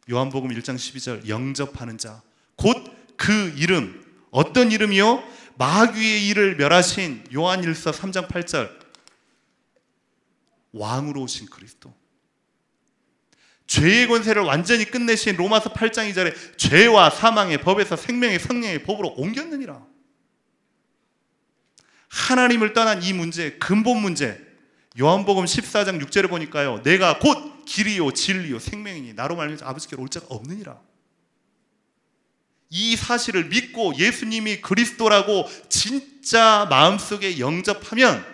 요한복음 1장 12절 영접하는 자 곧 그 이름 어떤 이름이요? 마귀의 일을 멸하신 요한일서 3장 8절 왕으로 오신 그리스도, 죄의 권세를 완전히 끝내신 로마서 8장 2절에 죄와 사망의 법에서 생명의 성령의 법으로 옮겼느니라. 하나님을 떠난 이 문제, 근본 문제, 요한복음 14장 6절에 보니까요 내가 곧 길이요 진리요 생명이니 나로 말미암아 아버지께로 올 자가 없느니라. 이 사실을 믿고 예수님이 그리스도라고 진짜 마음속에 영접하면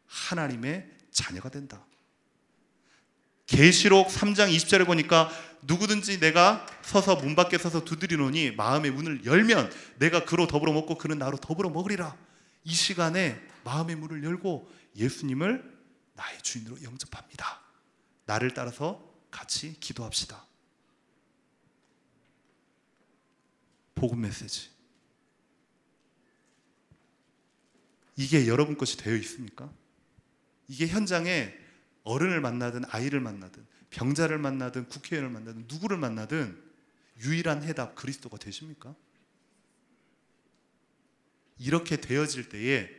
하나님의 자녀가 된다. 계시록 3장 20절에 보니까 누구든지 내가 서서 문 밖에 서서 두드리노니 마음의 문을 열면 내가 그로 더불어 먹고 그는 나로 더불어 먹으리라. 이 시간에 마음의 문을 열고 예수님을 나의 주인으로 영접합니다. 나를 따라서 같이 기도합시다. 복음 메시지. 이게 여러분 것이 되어 있습니까? 이게 현장에 어른을 만나든 아이를 만나든 병자를 만나든 국회의원을 만나든 누구를 만나든 유일한 해답 그리스도가 되십니까? 이렇게 되어질 때에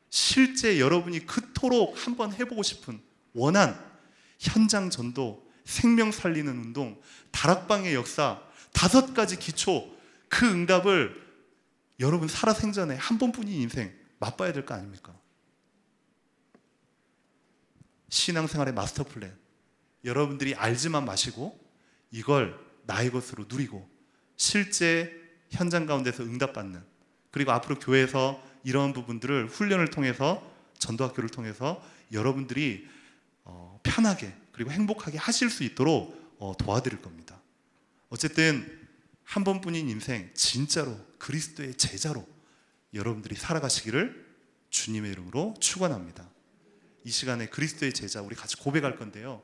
실제 여러분이 그토록 한번 해보고 싶은 원한 현장 전도, 생명 살리는 운동, 다락방의 역사 5가지 기초 그 응답을 여러분 살아생전에 한 번뿐인 인생 맛봐야 될 거 아닙니까? 신앙생활의 마스터 플랜 여러분들이 알지만 마시고 이걸 나의 것으로 누리고 실제 현장 가운데서 응답받는, 그리고 앞으로 교회에서 이런 부분들을 훈련을 통해서 전도학교를 통해서 여러분들이 편하게 그리고 행복하게 하실 수 있도록 도와드릴 겁니다. 어쨌든 한 번뿐인 인생 진짜로 그리스도의 제자로 여러분들이 살아가시기를 주님의 이름으로 축원합니다. 이 시간에 그리스도의 제자 우리 같이 고백할 건데요.